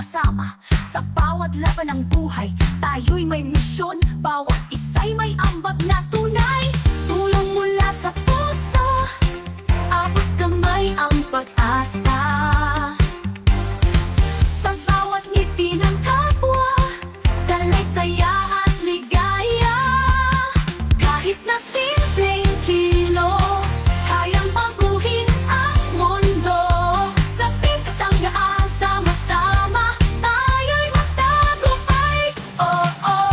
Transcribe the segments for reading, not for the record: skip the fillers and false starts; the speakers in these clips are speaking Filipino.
sama-sama. Sa bawat laban ng buhay, tayo'y may misyon. Bawat isa'y may ambag na tunay. Tulong mula sa puso, abot kamay ang pag-asa. Sa bawat ngiti ng kapwa, dalay saya at ligaya. Kahit na simpleng kilos, kayang baguhin ang mundo. Sa Team Kasanggaan, sama-sama tayo'y magtagumpay. Oh, oh.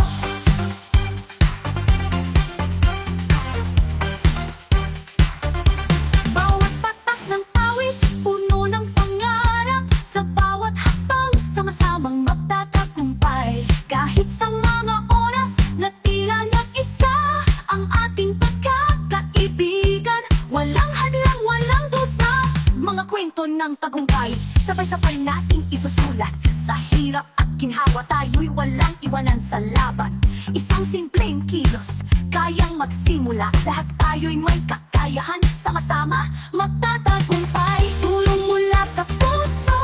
Bawat patak ng pawis, puno ng pangarap. Sa bawat hakbang, sama-samang magtatagumpay. Kahit sa mga oras na tila nag-isa, ang ating pagkakaibigan, walang hadlang, walang dusa. Mga kwento ng tagumpay, sabay-sabay nating isusulat. Sa hirap at ginhawa, tayo'y walang iwanan sa laban. Isang simpleng kilos, kayang magsimula. Lahat tayo'y may kakayahan, sama-sama magtatagumpay. Tulong mula sa puso,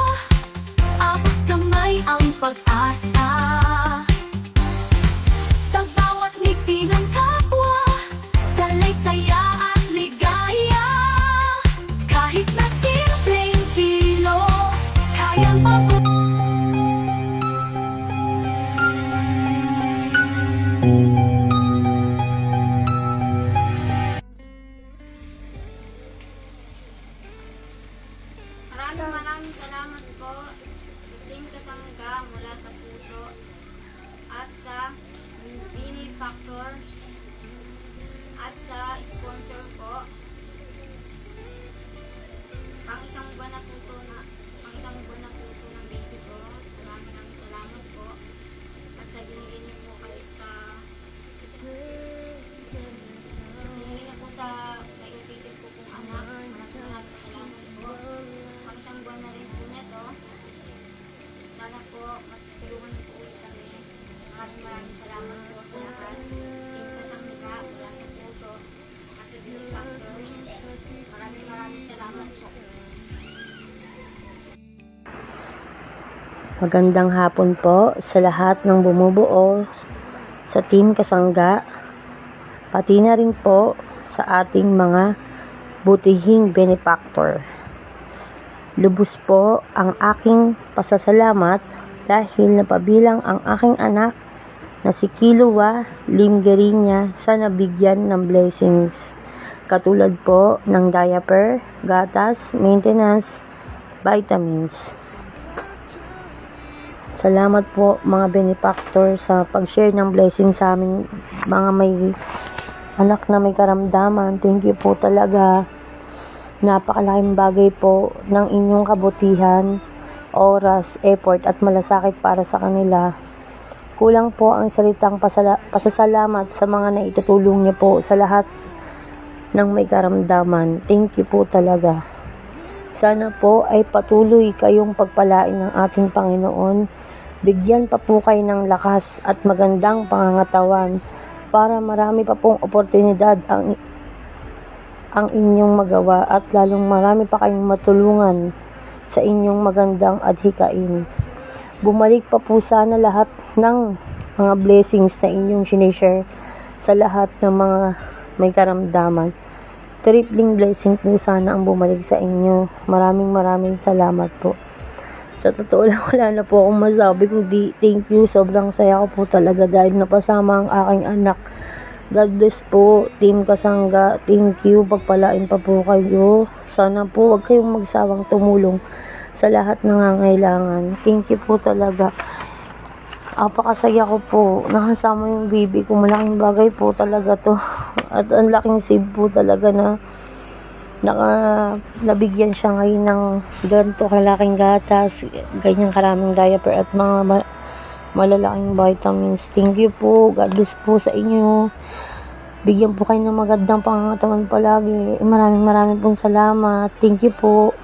abot kamay ang pag-asa. Sa bawat ngiti ng kapwa, dalay saya at ligaya. Kahit na simpleng kilos, kayang Maraming salamat po sa Team Kasangga mula sa puso at sa benefactors at sa sponsor po. Pang isang buwan na puto ng baby ko. Maraming salamat po. At sa binigay niyo po kahit sa binigay niyo po sa nag-official po kong anak. Maraming salamat po. Pang isang buwan na rin po niya to. Sana po matulungan niyo po ulit kami. Maraming salamat po sa lahat. Team Kasangga mula sa puso at sa benefactors. Maraming salamat po. Magandang hapon po sa lahat ng bumubuo sa Team Kasangga, pati na rin po sa ating mga butihing benefactor. Lubos po ang aking pasasalamat dahil napabilang ang aking anak na si Kilua Limgerinya sa nabigyan ng blessings. Katulad po ng diaper, gatas, maintenance, vitamins. Salamat po mga benefactor sa pag-share ng blessing sa aming mga may anak na may karamdaman. Thank you po talaga. Napakalaking bagay po ng inyong kabutihan, oras, effort at malasakit para sa kanila. Kulang po ang salitang pasasalamat sa mga naitutulong niyo po sa lahat ng may karamdaman. Thank you po talaga. Sana po ay patuloy kayong pagpalain ng ating Panginoon. Bigyan pa po kayo ng lakas at magandang pangangatawan para marami pa pong oportunidad ang inyong magawa at lalong marami pa kayong matulungan sa inyong magandang adhikain. Bumalik pa po sana lahat ng mga blessings na inyong sinishare sa lahat ng mga may karamdaman. Tripling blessing po sana ang bumalik sa inyo. Maraming salamat po. Sa totoo lang, wala na po akong masabi kundi thank you. Sobrang saya ko po talaga dahil napasama ang aking anak. God bless po, Team Kasangga. Thank you. Pagpalain pa po kayo. Sana po wag kayong magsawang tumulong sa lahat ng nangangailangan. Thank you po talaga. Apakasaya ko po. Nakasama yung baby ko. Malaking bagay po talaga to. At ang laking save po talaga na nabigyan siya ngayon ng ganito kalaking gatas, ganyang karaming diaper at mga malalaking vitamins. Thank you po. God bless po sa inyo. Bigyan po kayo ng magandang pangangatawan palagi. Maraming pong salamat. Thank you po.